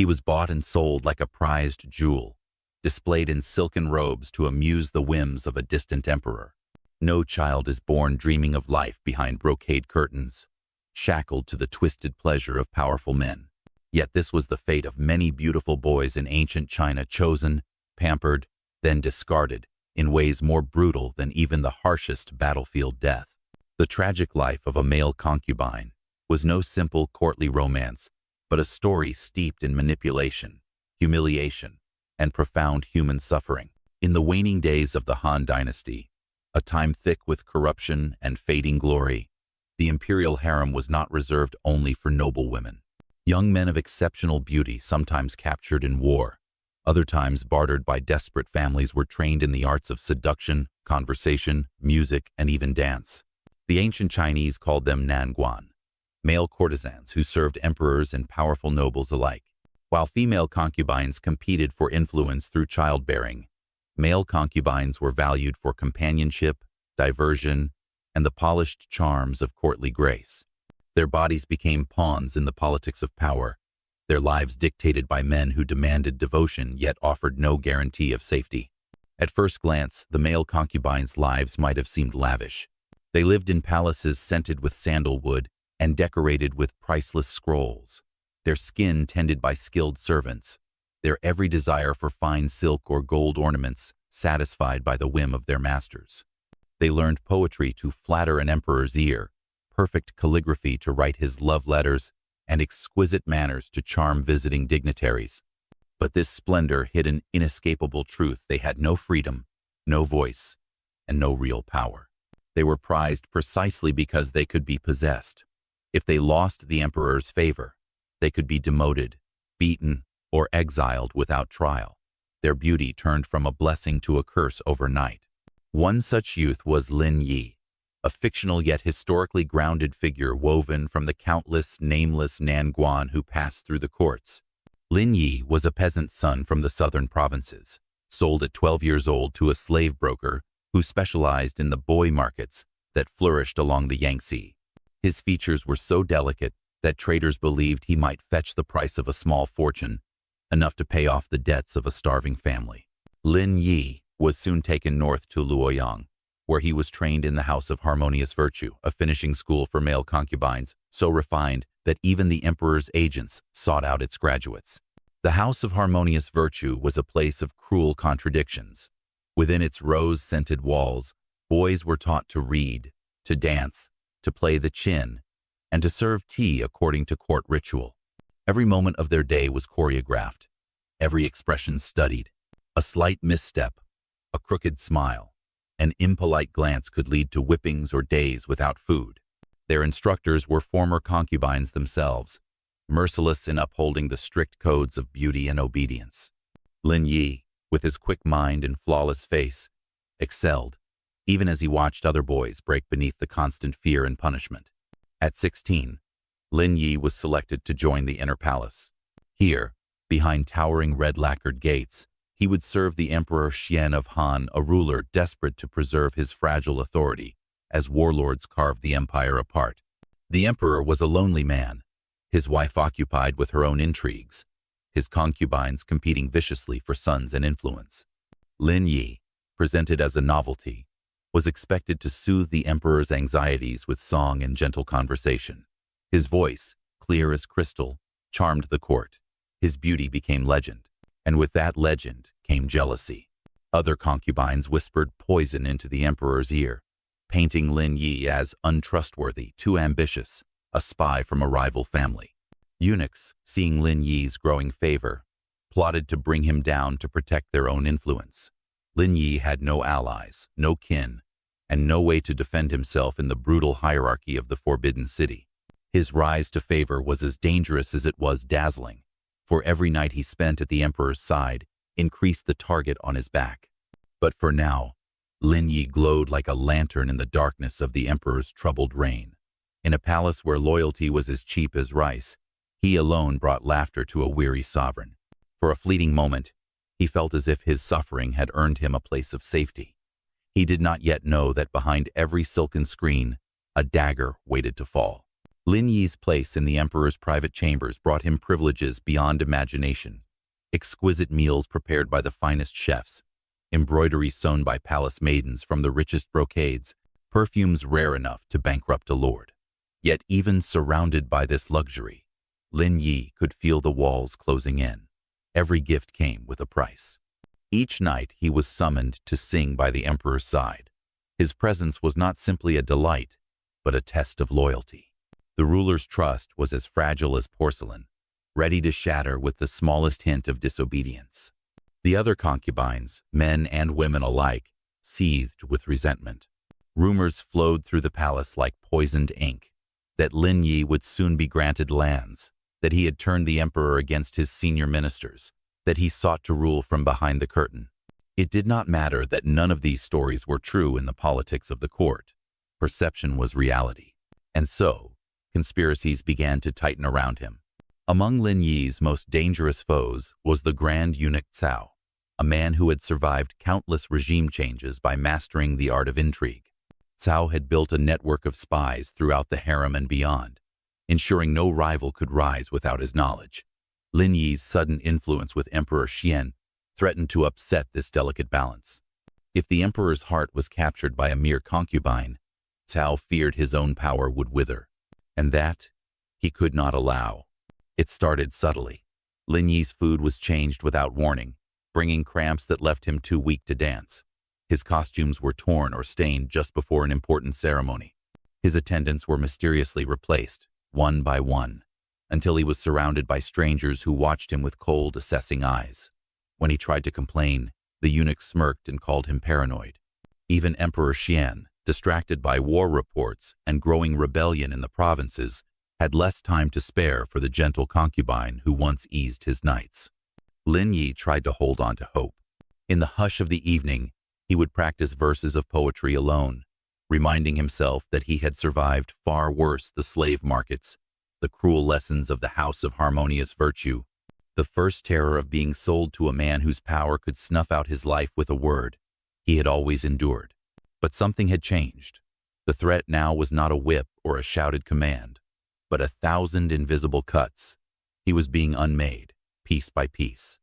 He was bought and sold like a prized jewel, displayed in silken robes to amuse the whims of a distant emperor. No child is born dreaming of life behind brocade curtains, shackled to the twisted pleasure of powerful men. Yet this was the fate of many beautiful boys in ancient China, chosen, pampered, then discarded, in ways more brutal than even the harshest battlefield death. The tragic life of a male concubine was no simple courtly romance, but a story steeped in manipulation, humiliation, and profound human suffering. In the waning days of the Han Dynasty, a time thick with corruption and fading glory, the imperial harem was not reserved only for noble women. Young men of exceptional beauty, sometimes captured in war, other times bartered by desperate families, were trained in the arts of seduction, conversation, music, and even dance. The ancient Chinese called them nanguan, male courtesans who served emperors and powerful nobles alike. While female concubines competed for influence through childbearing, male concubines were valued for companionship, diversion, and the polished charms of courtly grace. Their bodies became pawns in the politics of power, their lives dictated by men who demanded devotion yet offered no guarantee of safety. At first glance, the male concubines' lives might have seemed lavish. They lived in palaces scented with sandalwood and decorated with priceless scrolls, their skin tended by skilled servants, their every desire for fine silk or gold ornaments satisfied by the whim of their masters. They learned poetry to flatter an emperor's ear, perfect calligraphy to write his love letters, and exquisite manners to charm visiting dignitaries. But this splendor hid an inescapable truth: they had no freedom, no voice, and no real power. They were prized precisely because they could be possessed. If they lost the emperor's favor, they could be demoted, beaten, or exiled without trial. Their beauty turned from a blessing to a curse overnight. One such youth was Lin Yi, a fictional yet historically grounded figure woven from the countless nameless nanguan who passed through the courts. Lin Yi was a peasant son from the southern provinces, sold at 12 years old to a slave broker who specialized in the boy markets that flourished along the Yangtze. His features were so delicate that traders believed he might fetch the price of a small fortune, enough to pay off the debts of a starving family. Lin Yi was soon taken north to Luoyang, where he was trained in the House of Harmonious Virtue, a finishing school for male concubines, so refined that even the emperor's agents sought out its graduates. The House of Harmonious Virtue was a place of cruel contradictions. Within its rose-scented walls, boys were taught to read, to dance, to play the qin, and to serve tea according to court ritual. Every moment of their day was choreographed, every expression studied. A slight misstep, a crooked smile, an impolite glance could lead to whippings or days without food. Their instructors were former concubines themselves, merciless in upholding the strict codes of beauty and obedience. Lin Yi, with his quick mind and flawless face, excelled, even as he watched other boys break beneath the constant fear and punishment. At 16, Lin Yi was selected to join the inner palace. Here, behind towering red-lacquered gates, he would serve the Emperor Xian of Han, a ruler desperate to preserve his fragile authority, as warlords carved the empire apart. The emperor was a lonely man, his wife occupied with her own intrigues, his concubines competing viciously for sons and influence. Lin Yi, presented as a novelty, was expected to soothe the emperor's anxieties with song and gentle conversation. His voice, clear as crystal, charmed the court. His beauty became legend, and with that legend came jealousy. Other concubines whispered poison into the emperor's ear, painting Lin Yi as untrustworthy, too ambitious, a spy from a rival family. Eunuchs, seeing Lin Yi's growing favor, plotted to bring him down to protect their own influence. Lin Yi had no allies, no kin, and no way to defend himself in the brutal hierarchy of the Forbidden City. His rise to favor was as dangerous as it was dazzling, for every night he spent at the emperor's side increased the target on his back. But for now, Lin Yi glowed like a lantern in the darkness of the emperor's troubled reign. In a palace where loyalty was as cheap as rice, he alone brought laughter to a weary sovereign. For a fleeting moment, he felt as if his suffering had earned him a place of safety. He did not yet know that behind every silken screen, a dagger waited to fall. Lin Yi's place in the emperor's private chambers brought him privileges beyond imagination. Exquisite meals prepared by the finest chefs, embroidery sewn by palace maidens from the richest brocades, perfumes rare enough to bankrupt a lord. Yet even surrounded by this luxury, Lin Yi could feel the walls closing in. Every gift came with a price. Each night he was summoned to sing by the emperor's side. His presence was not simply a delight, but a test of loyalty. The ruler's trust was as fragile as porcelain, ready to shatter with the smallest hint of disobedience. The other concubines, men and women alike, seethed with resentment. Rumors flowed through the palace like poisoned ink, that Lin Yi would soon be granted lands, that he had turned the emperor against his senior ministers, that he sought to rule from behind the curtain. It did not matter that none of these stories were true in the politics of the court. Perception was reality. And so, conspiracies began to tighten around him. Among Lin Yi's most dangerous foes was the Grand Eunuch Cao, a man who had survived countless regime changes by mastering the art of intrigue. Cao had built a network of spies throughout the harem and beyond, ensuring no rival could rise without his knowledge. Lin Yi's sudden influence with Emperor Xian threatened to upset this delicate balance. If the emperor's heart was captured by a mere concubine, Cao feared his own power would wither, and that he could not allow. It started subtly. Lin Yi's food was changed without warning, bringing cramps that left him too weak to dance. His costumes were torn or stained just before an important ceremony. His attendants were mysteriously replaced, one by one, until he was surrounded by strangers who watched him with cold, assessing eyes. When he tried to complain, the eunuchs smirked and called him paranoid. Even Emperor Xian, distracted by war reports and growing rebellion in the provinces, had less time to spare for the gentle concubine who once eased his nights. Lin Yi tried to hold on to hope. In the hush of the evening, he would practice verses of poetry alone, reminding himself that he had survived far worse the slave markets, the cruel lessons of the house of harmonious virtue, the first terror of being sold to a man whose power could snuff out his life with a word. He had always endured. But something had changed. The threat now was not a whip or a shouted command, but 1,000 invisible cuts. He was being unmade, piece by piece.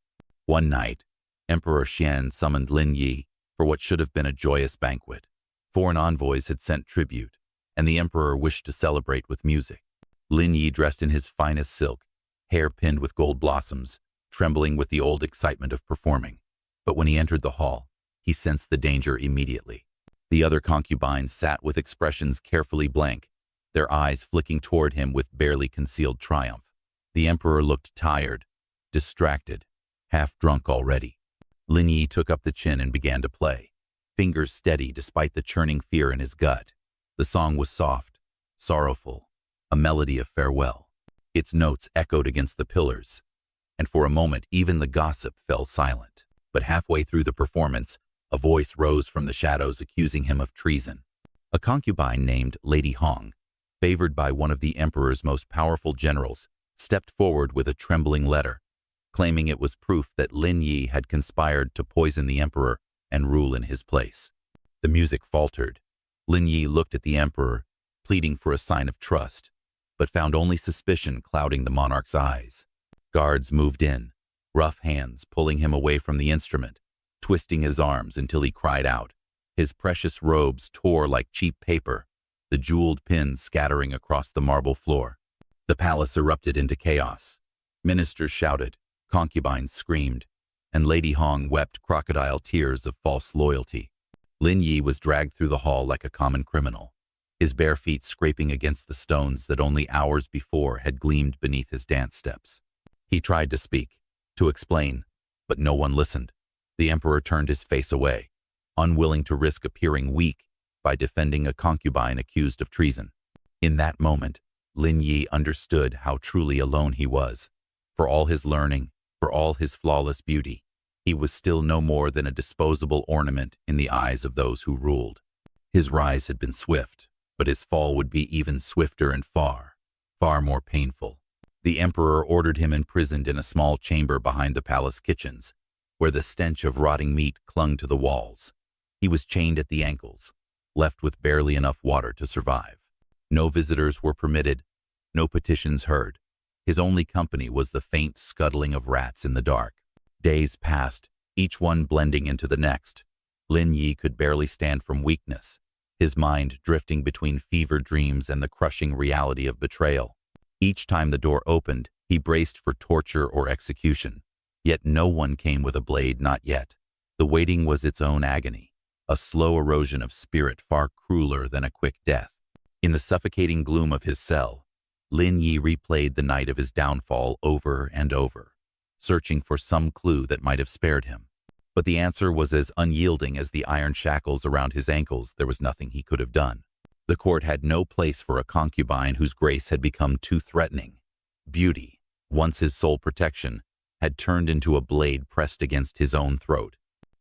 One night, Emperor Xian summoned Lin Yi for what should have been a joyous banquet. Foreign envoys had sent tribute, and the emperor wished to celebrate with music. Lin Yi, dressed in his finest silk, hair pinned with gold blossoms, trembling with the old excitement of performing. But when he entered the hall, he sensed the danger immediately. The other concubines sat with expressions carefully blank, their eyes flicking toward him with barely concealed triumph. The emperor looked tired, distracted, half drunk already. Lin Yi took up the chin and began to play, fingers steady despite the churning fear in his gut. The song was soft, sorrowful, a melody of farewell. Its notes echoed against the pillars, and for a moment even the gossip fell silent. But halfway through the performance, a voice rose from the shadows accusing him of treason. A concubine named Lady Hong, favored by one of the emperor's most powerful generals, stepped forward with a trembling letter, claiming it was proof that Lin Yi had conspired to poison the emperor and rule in his place. The music faltered. Lin Yi looked at the emperor, pleading for a sign of trust, but found only suspicion clouding the monarch's eyes. Guards moved in, rough hands pulling him away from the instrument, twisting his arms until he cried out. His precious robes tore like cheap paper, the jeweled pins scattering across the marble floor. The palace erupted into chaos. Ministers shouted, concubines screamed, and Lady Hong wept crocodile tears of false loyalty. Lin Yi was dragged through the hall like a common criminal, his bare feet scraping against the stones that only hours before had gleamed beneath his dance steps. He tried to speak, to explain, but no one listened. The emperor turned his face away, unwilling to risk appearing weak by defending a concubine accused of treason. In that moment, Lin Yi understood how truly alone he was. For all his learning, for all his flawless beauty, he was still no more than a disposable ornament in the eyes of those who ruled. His rise had been swift, but his fall would be even swifter and far, far more painful. The emperor ordered him imprisoned in a small chamber behind the palace kitchens, where the stench of rotting meat clung to the walls. He was chained at the ankles, left with barely enough water to survive. No visitors were permitted, No petitions heard. His only company was the faint scuttling of rats in the dark. Days passed, each one blending into the next. Lin Yi could barely stand from weakness, his mind drifting between fever dreams and the crushing reality of betrayal. Each time the door opened, he braced for torture or execution. Yet no one came with a blade, not yet. The waiting was its own agony, a slow erosion of spirit far crueler than a quick death. In the suffocating gloom of his cell, Lin Yi replayed the night of his downfall over and over, searching for some clue that might have spared him. But the answer was as unyielding as the iron shackles around his ankles. There was nothing he could have done. The court had no place for a concubine whose grace had become too threatening. Beauty, once his sole protection, had turned into a blade pressed against his own throat.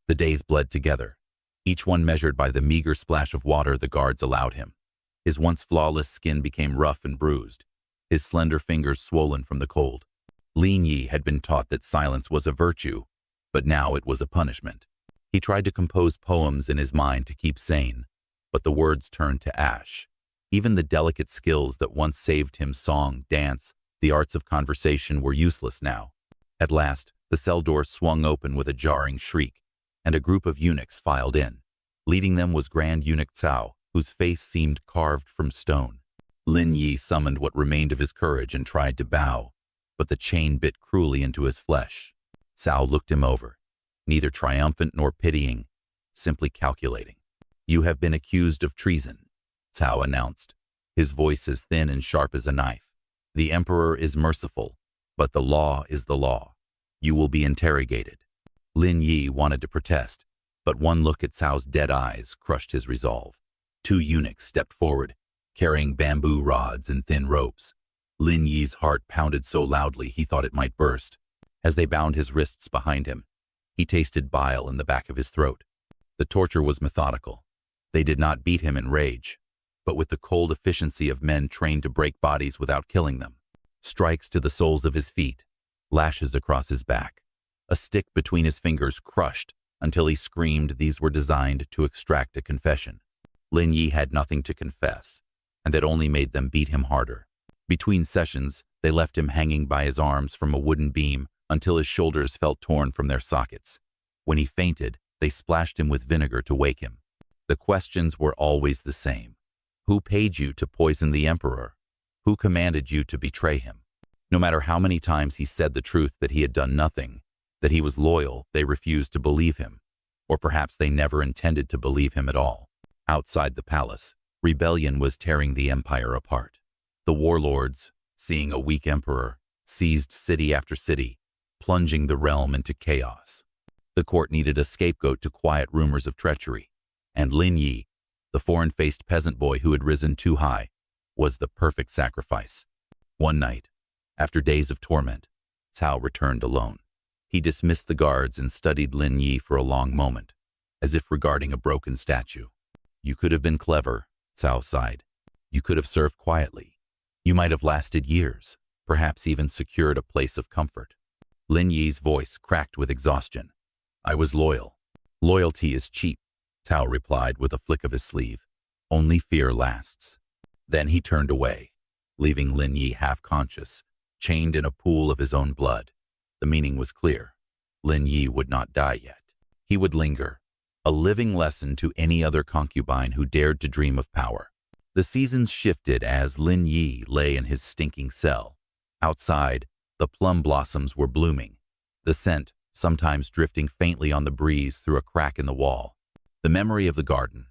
The days bled together, each one measured by the meager splash of water the guards allowed him. His once flawless skin became rough and bruised, his slender fingers swollen from the cold. Lin Yi had been taught that silence was a virtue, but now it was a punishment. He tried to compose poems in his mind to keep sane, but the words turned to ash. Even the delicate skills that once saved him song, dance, the arts of conversation were useless now. At last, the cell door swung open with a jarring shriek, and a group of eunuchs filed in. Leading them was Grand Eunuch Cao, whose face seemed carved from stone. Lin Yi summoned what remained of his courage and tried to bow, but the chain bit cruelly into his flesh. Cao looked him over, neither triumphant nor pitying, simply calculating. "You have been accused of treason," Cao announced, his voice as thin and sharp as a knife. "The emperor is merciful, but the law is the law. You will be interrogated." Lin Yi wanted to protest, but one look at Cao's dead eyes crushed his resolve. Two eunuchs stepped forward, carrying bamboo rods and thin ropes. Lin Yi's heart pounded so loudly he thought it might burst. As they bound his wrists behind him, he tasted bile in the back of his throat. The torture was methodical. They did not beat him in rage, but with the cold efficiency of men trained to break bodies without killing them. Strikes to the soles of his feet, lashes across his back, a stick between his fingers crushed until he screamed. These were designed to extract a confession. Lin Yi had nothing to confess, and that only made them beat him harder. Between sessions, they left him hanging by his arms from a wooden beam until his shoulders felt torn from their sockets. When he fainted, they splashed him with vinegar to wake him. The questions were always the same. Who paid you to poison the emperor? Who commanded you to betray him? No matter how many times he said the truth that he had done nothing, that he was loyal, they refused to believe him. Or perhaps they never intended to believe him at all. Outside the palace, rebellion was tearing the empire apart. The warlords, seeing a weak emperor, seized city after city, plunging the realm into chaos. The court needed a scapegoat to quiet rumors of treachery, and Lin Yi, the foreign-faced peasant boy who had risen too high, was the perfect sacrifice. One night, after days of torment, Cao returned alone. He dismissed the guards and studied Lin Yi for a long moment, as if regarding a broken statue. "You could have been clever," Cao sighed. "You could have served quietly. You might have lasted years, perhaps even secured a place of comfort." Lin Yi's voice cracked with exhaustion. "I was loyal. Loyalty is cheap," Cao replied with a flick of his sleeve. "Only fear lasts." Then he turned away, leaving Lin Yi half-conscious, chained in a pool of his own blood. The meaning was clear. Lin Yi would not die yet. He would linger, a living lesson to any other concubine who dared to dream of power. The seasons shifted as Lin Yi lay in his stinking cell. Outside, the plum blossoms were blooming, the scent sometimes drifting faintly on the breeze through a crack in the wall. The memory of the garden,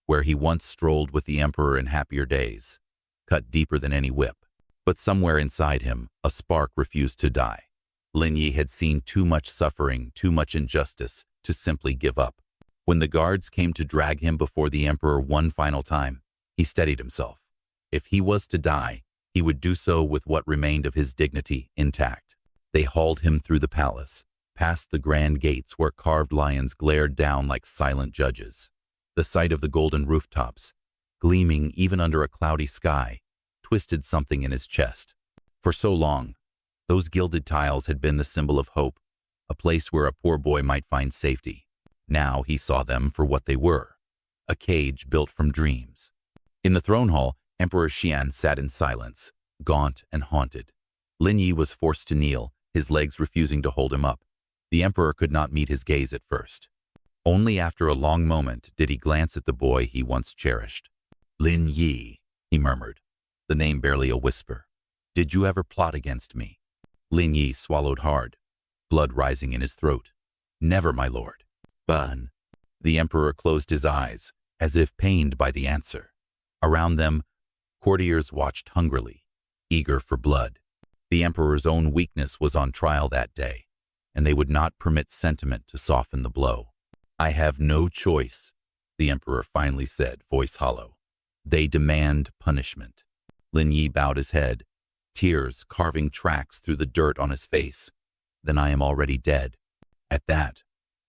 where he once strolled with the emperor in happier days, cut deeper than any whip. But somewhere inside him, a spark refused to die. Lin Yi had seen too much suffering, too much injustice, to simply give up. When the guards came to drag him before the emperor one final time, he steadied himself. If he was to die, he would do so with what remained of his dignity intact. They hauled him through the palace, past the grand gates where carved lions glared down like silent judges. The sight of the golden rooftops, gleaming even under a cloudy sky, twisted something in his chest. For so long, those gilded tiles had been the symbol of hope, a place where a poor boy might find safety. Now he saw them for what they were, a cage built from dreams. In the throne hall, Emperor Xian sat in silence, gaunt and haunted. Lin Yi was forced to kneel, his legs refusing to hold him up. The emperor could not meet his gaze at first. Only after a long moment did he glance at the boy he once cherished. "Lin Yi," he murmured, the name barely a whisper. "Did you ever plot against me?" Lin Yi swallowed hard, blood rising in his throat. "Never, my lord." "Bun." The emperor closed his eyes, as if pained by the answer. Around them, courtiers watched hungrily, eager for blood. The emperor's own weakness was on trial that day, and they would not permit sentiment to soften the blow. "I have no choice," the emperor finally said, voice hollow. "They demand punishment." Lin Yi bowed his head, tears carving tracks through the dirt on his face. "Then I am already dead." At that,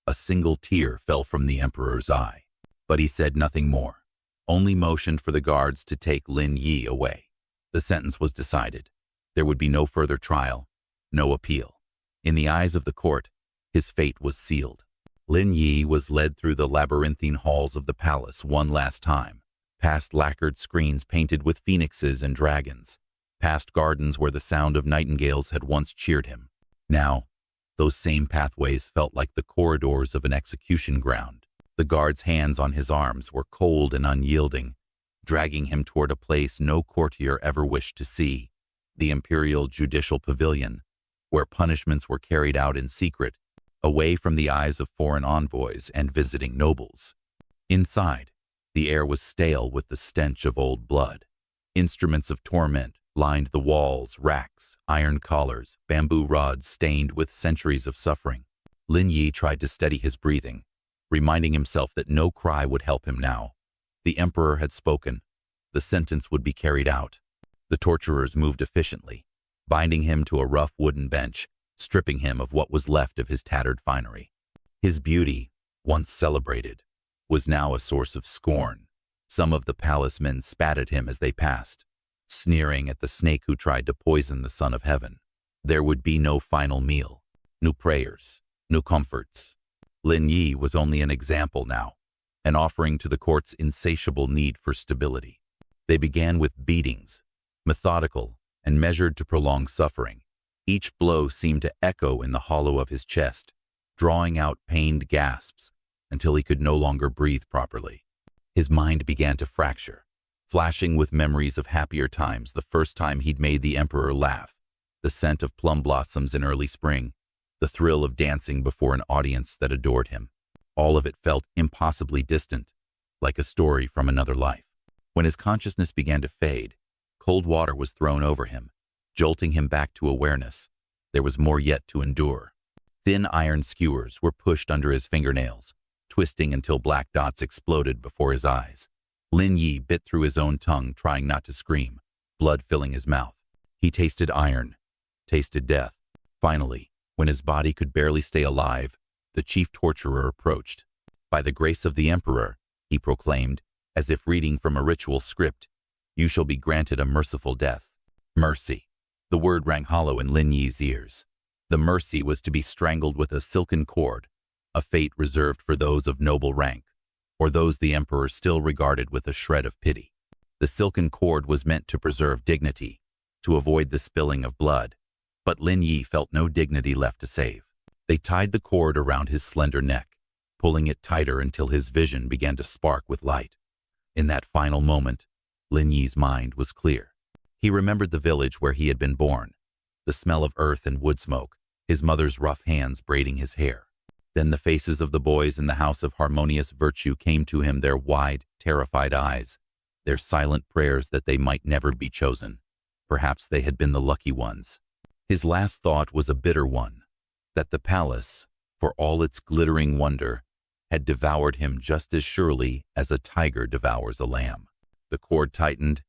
a single tear fell from the emperor's eye, but he said nothing more, only motioned for the guards to take Lin Yi away. The sentence was decided. There would be no further trial, no appeal. In the eyes of the court, his fate was sealed. Lin Yi was led through the labyrinthine halls of the palace one last time, past lacquered screens painted with phoenixes and dragons, past gardens where the sound of nightingales had once cheered him. Now, those same pathways felt like the corridors of an execution ground. The guard's hands on his arms were cold and unyielding, dragging him toward a place no courtier ever wished to see, the Imperial Judicial Pavilion, where punishments were carried out in secret, away from the eyes of foreign envoys and visiting nobles. Inside, the air was stale with the stench of old blood. Instruments of torment lined the walls, racks, iron collars, bamboo rods stained with centuries of suffering. Lin Yi tried to steady his breathing, reminding himself that no cry would help him now. The emperor had spoken. The sentence would be carried out. The torturers moved efficiently, binding him to a rough wooden bench, stripping him of what was left of his tattered finery. His beauty, once celebrated, was now a source of scorn. Some of the palace men spat at him as they passed, sneering at the snake who tried to poison the Son of Heaven. There would be no final meal, no prayers, no comforts. Lin Yi was only an example now, an offering to the court's insatiable need for stability. They began with beatings, methodical and measured to prolong suffering. Each blow seemed to echo in the hollow of his chest, drawing out pained gasps until he could no longer breathe properly. His mind began to fracture, flashing with memories of happier times, the first time he'd made the emperor laugh, the scent of plum blossoms in early spring, the thrill of dancing before an audience that adored him. All of it felt impossibly distant, like a story from another life. When his consciousness began to fade, cold water was thrown over him, jolting him back to awareness. There was more yet to endure. Thin iron skewers were pushed under his fingernails, twisting until black dots exploded before his eyes. Lin Yi bit through his own tongue, trying not to scream, blood filling his mouth. He tasted iron, tasted death. Finally, when his body could barely stay alive, the chief torturer approached. "By the grace of the emperor," he proclaimed, as if reading from a ritual script, "you shall be granted a merciful death." Mercy. The word rang hollow in Lin Yi's ears. The mercy was to be strangled with a silken cord, a fate reserved for those of noble rank, or those the emperor still regarded with a shred of pity. The silken cord was meant to preserve dignity, to avoid the spilling of blood, but Lin Yi felt no dignity left to save. They tied the cord around his slender neck, pulling it tighter until his vision began to spark with light. In that final moment, Lin Yi's mind was clear. He remembered the village where he had been born, the smell of earth and wood smoke, his mother's rough hands braiding his hair. Then the faces of the boys in the house of harmonious virtue came to him, their wide, terrified eyes, their silent prayers that they might never be chosen. Perhaps they had been the lucky ones. His last thought was a bitter one, that the palace, for all its glittering wonder, had devoured him just as surely as a tiger devours a lamb. The cord tightened,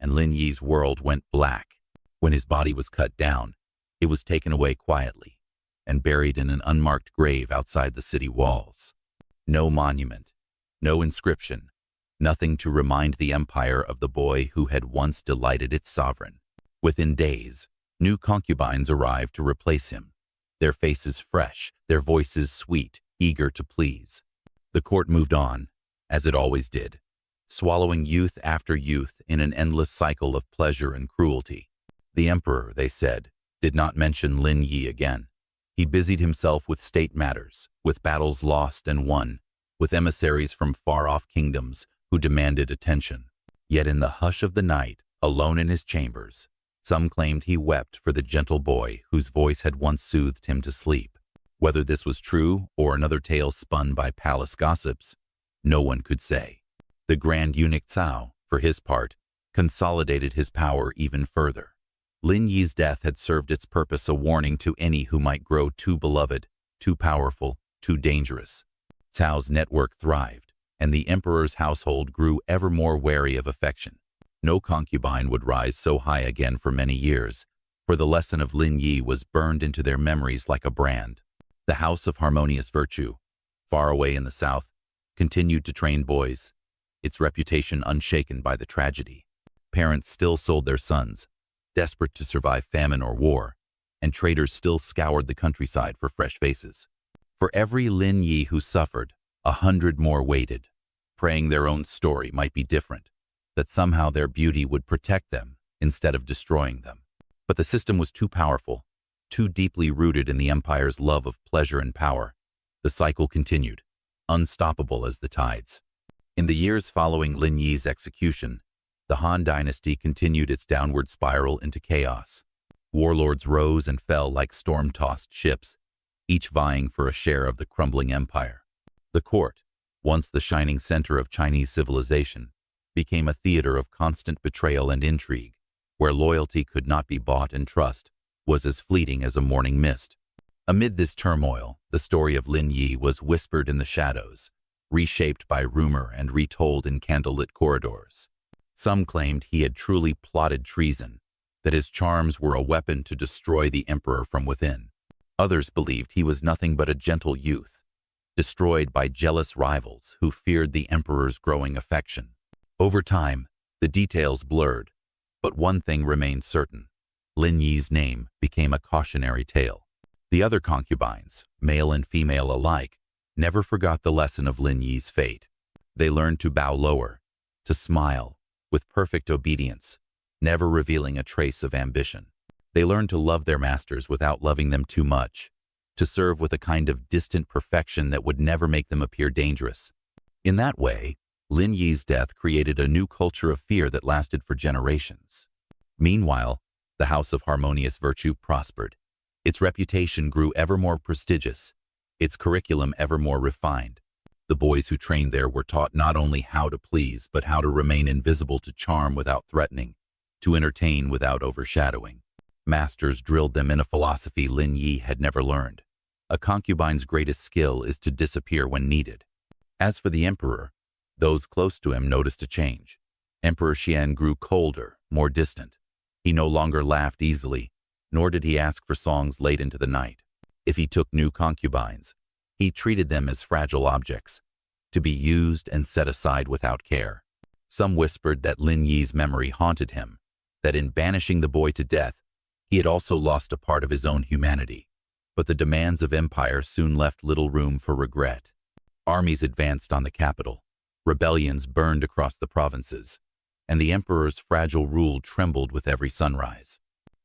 and Lin Yi's world went black. When his body was cut down, it was taken away quietly and buried in an unmarked grave outside the city walls. No monument, no inscription, nothing to remind the empire of the boy who had once delighted its sovereign. Within days, new concubines arrived to replace him, their faces fresh, their voices sweet, eager to please. The court moved on, as it always did, swallowing youth after youth in an endless cycle of pleasure and cruelty. The emperor, they said, did not mention Lin Yi again. He busied himself with state matters, with battles lost and won, with emissaries from far-off kingdoms who demanded attention. Yet in the hush of the night, alone in his chambers, some claimed he wept for the gentle boy whose voice had once soothed him to sleep. Whether this was true or another tale spun by palace gossips, no one could say. The grand eunuch Cao, for his part, consolidated his power even further. Lin Yi's death had served its purpose a warning to any who might grow too beloved, too powerful, too dangerous. Cao's network thrived, and the emperor's household grew ever more wary of affection. No concubine would rise so high again for many years, for the lesson of Lin Yi was burned into their memories like a brand. The house of harmonious virtue, far away in the south, continued to train boys, its reputation unshaken by the tragedy. Parents still sold their sons, desperate to survive famine or war, and traders still scoured the countryside for fresh faces. For every Lin Yi who suffered, 100 more waited, praying their own story might be different, that somehow their beauty would protect them instead of destroying them. But the system was too powerful, too deeply rooted in the empire's love of pleasure and power. The cycle continued, unstoppable as the tides. In the years following Lin Yi's execution, the Han dynasty continued its downward spiral into chaos. Warlords rose and fell like storm-tossed ships, each vying for a share of the crumbling empire. The court, once the shining center of Chinese civilization, became a theater of constant betrayal and intrigue, where loyalty could not be bought and trust was as fleeting as a morning mist. Amid this turmoil, the story of Lin Yi was whispered in the shadows, reshaped by rumor and retold in candlelit corridors. Some claimed he had truly plotted treason, that his charms were a weapon to destroy the emperor from within. Others believed he was nothing but a gentle youth, destroyed by jealous rivals who feared the emperor's growing affection. Over time, the details blurred, but one thing remained certain. Lin Yi's name became a cautionary tale. The other concubines, male and female alike, never forgot the lesson of Lin Yi's fate. They learned to bow lower, to smile, with perfect obedience, never revealing a trace of ambition. They learned to love their masters without loving them too much, to serve with a kind of distant perfection that would never make them appear dangerous. In that way, Lin Yi's death created a new culture of fear that lasted for generations. Meanwhile, the House of Harmonious Virtue prospered. Its reputation grew ever more prestigious, its curriculum ever more refined. The boys who trained there were taught not only how to please, but how to remain invisible, to charm without threatening, to entertain without overshadowing. Masters drilled them in a philosophy Lin Yi had never learned. A concubine's greatest skill is to disappear when needed. As for the emperor, those close to him noticed a change. Emperor Xian grew colder, more distant. He no longer laughed easily, nor did he ask for songs late into the night. If he took new concubines, he treated them as fragile objects, to be used and set aside without care. Some whispered that Lin Yi's memory haunted him, that in banishing the boy to death, he had also lost a part of his own humanity. But the demands of empire soon left little room for regret. Armies advanced on the capital, rebellions burned across the provinces, and the emperor's fragile rule trembled with every sunrise.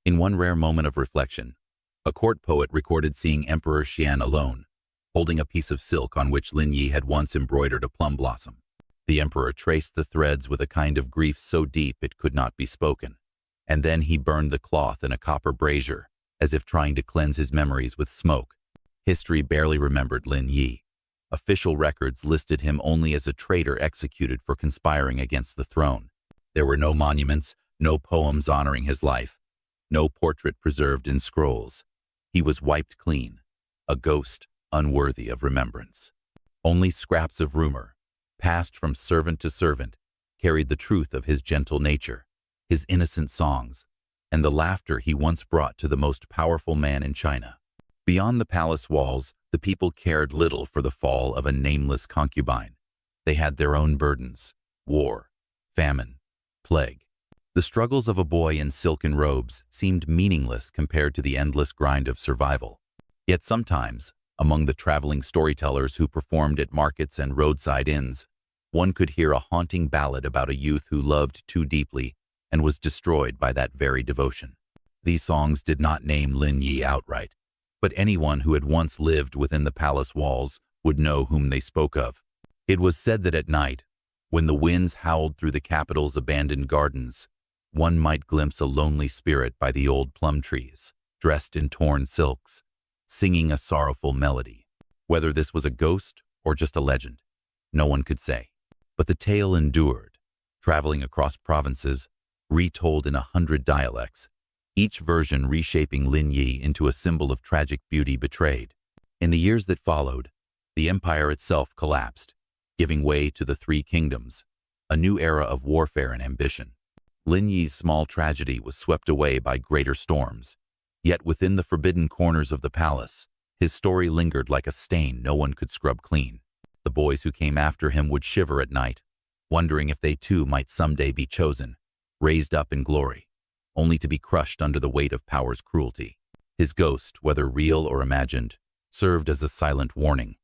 In one rare moment of reflection, a court poet recorded seeing Emperor Xian alone, holding a piece of silk on which Lin Yi had once embroidered a plum blossom. The emperor traced the threads with a kind of grief so deep it could not be spoken, and then he burned the cloth in a copper brazier, as if trying to cleanse his memories with smoke. History barely remembered Lin Yi. Official records listed him only as a traitor executed for conspiring against the throne. There were no monuments, no poems honoring his life, no portrait preserved in scrolls. He was wiped clean, a ghost unworthy of remembrance. Only scraps of rumor, passed from servant to servant, carried the truth of his gentle nature, his innocent songs, and the laughter he once brought to the most powerful man in China. Beyond the palace walls, the people cared little for the fall of a nameless concubine. They had their own burdens: war, famine, plague. The struggles of a boy in silken robes seemed meaningless compared to the endless grind of survival. Yet sometimes, among the traveling storytellers who performed at markets and roadside inns, one could hear a haunting ballad about a youth who loved too deeply and was destroyed by that very devotion. These songs did not name Lin Yi outright, but anyone who had once lived within the palace walls would know whom they spoke of. It was said that at night, when the winds howled through the capital's abandoned gardens, one might glimpse a lonely spirit by the old plum trees, dressed in torn silks, singing a sorrowful melody. Whether this was a ghost or just a legend, no one could say. But the tale endured, traveling across provinces, retold in 100 dialects, each version reshaping Lin Yi into a symbol of tragic beauty betrayed. In the years that followed, the empire itself collapsed, giving way to the Three Kingdoms, a new era of warfare and ambition. Lin Yi's small tragedy was swept away by greater storms, yet within the forbidden corners of the palace, his story lingered like a stain no one could scrub clean. The boys who came after him would shiver at night, wondering if they too might someday be chosen, raised up in glory, only to be crushed under the weight of power's cruelty. His ghost, whether real or imagined, served as a silent warning.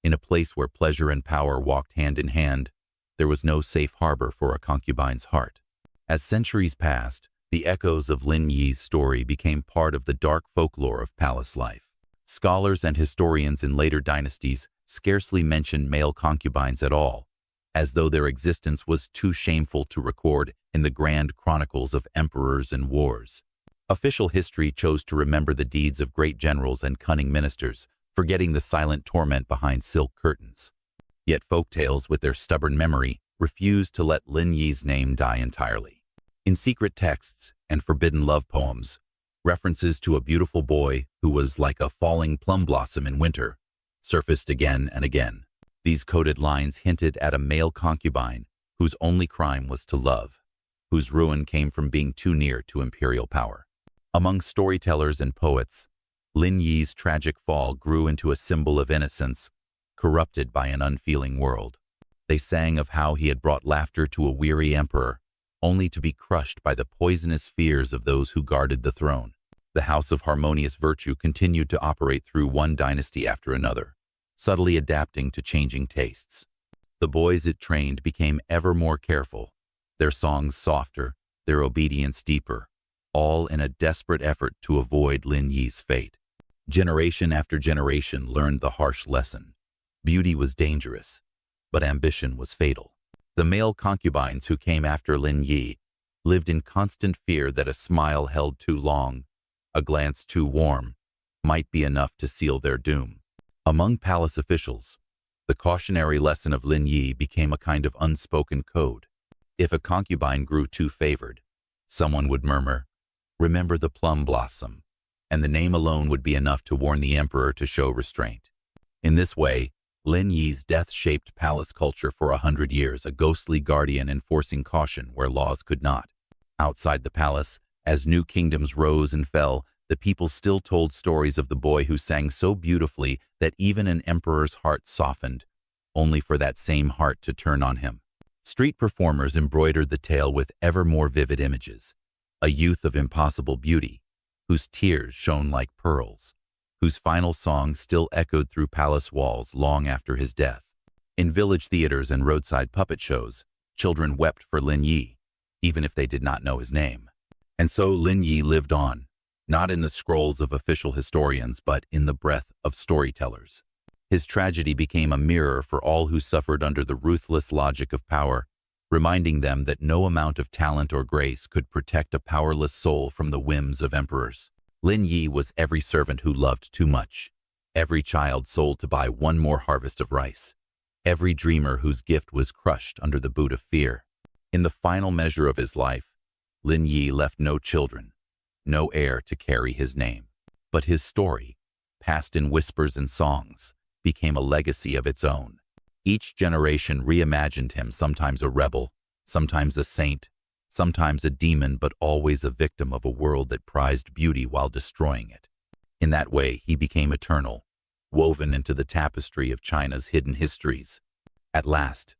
In a place where pleasure and power walked hand in hand, there was no safe harbor for a concubine's heart. As centuries passed, the echoes of Lin Yi's story became part of the dark folklore of palace life. Scholars and historians in later dynasties scarcely mentioned male concubines at all, as though their existence was too shameful to record in the grand chronicles of emperors and wars. Official history chose to remember the deeds of great generals and cunning ministers, forgetting the silent torment behind silk curtains. Yet folktales, with their stubborn memory, refused to let Lin Yi's name die entirely. In secret texts and forbidden love poems, references to a beautiful boy who was like a falling plum blossom in winter surfaced again and again. These coded lines hinted at a male concubine whose only crime was to love, whose ruin came from being too near to imperial power. Among storytellers and poets, Lin Yi's tragic fall grew into a symbol of innocence, corrupted by an unfeeling world. They sang of how he had brought laughter to a weary emperor, only to be crushed by the poisonous fears of those who guarded the throne. The house of harmonious virtue continued to operate through one dynasty after another, subtly adapting to changing tastes. The boys it trained became ever more careful, their songs softer, their obedience deeper, all in a desperate effort to avoid Lin Yi's fate. Generation after generation learned the harsh lesson. Beauty was dangerous, but ambition was fatal. The male concubines who came after Lin Yi lived in constant fear that a smile held too long, a glance too warm, might be enough to seal their doom. Among palace officials, the cautionary lesson of Lin Yi became a kind of unspoken code. If a concubine grew too favored, someone would murmur, "Remember the plum blossom," and the name alone would be enough to warn the emperor to show restraint. In this way, Lin Yi's death shaped palace culture for 100 years, a ghostly guardian enforcing caution where laws could not. Outside the palace, as new kingdoms rose and fell, the people still told stories of the boy who sang so beautifully that even an emperor's heart softened, only for that same heart to turn on him. Street performers embroidered the tale with ever more vivid images. A youth of impossible beauty, whose tears shone like pearls, whose final song still echoed through palace walls long after his death. In village theaters and roadside puppet shows, children wept for Lin Yi, even if they did not know his name. And so Lin Yi lived on, not in the scrolls of official historians, but in the breath of storytellers. His tragedy became a mirror for all who suffered under the ruthless logic of power, reminding them that no amount of talent or grace could protect a powerless soul from the whims of emperors. Lin Yi was every servant who loved too much, every child sold to buy one more harvest of rice, every dreamer whose gift was crushed under the boot of fear. In the final measure of his life, Lin Yi left no children, no heir to carry his name. But his story, passed in whispers and songs, became a legacy of its own. Each generation reimagined him, sometimes a rebel, sometimes a saint, sometimes a demon, but always a victim of a world that prized beauty while destroying it. In that way, he became eternal, woven into the tapestry of China's hidden histories. At last,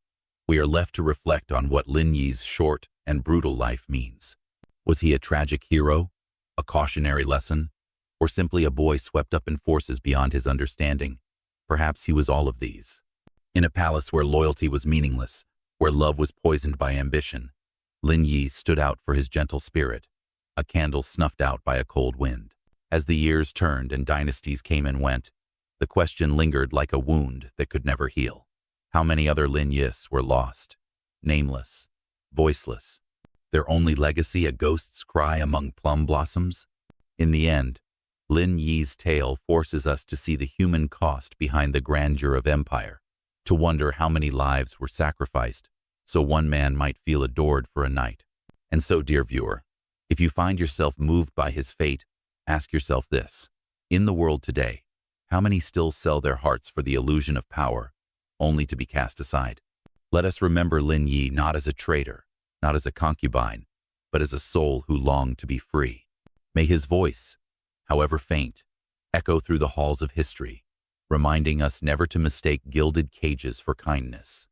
we are left to reflect on what Lin Yi's short and brutal life means. Was he a tragic hero, a cautionary lesson, or simply a boy swept up in forces beyond his understanding? Perhaps he was all of these. In a palace where loyalty was meaningless, where love was poisoned by ambition, Lin Yi stood out for his gentle spirit, a candle snuffed out by a cold wind. As the years turned and dynasties came and went, the question lingered like a wound that could never heal. How many other Lin Yis were lost, nameless, voiceless, their only legacy a ghost's cry among plum blossoms? In the end, Lin Yi's tale forces us to see the human cost behind the grandeur of empire, to wonder how many lives were sacrificed so one man might feel adored for a night. And so, dear viewer, if you find yourself moved by his fate, ask yourself this. In the world today, how many still sell their hearts for the illusion of power, only to be cast aside? Let us remember Lin Yi not as a traitor, not as a concubine, but as a soul who longed to be free. May his voice, however faint, echo through the halls of history, reminding us never to mistake gilded cages for kindness.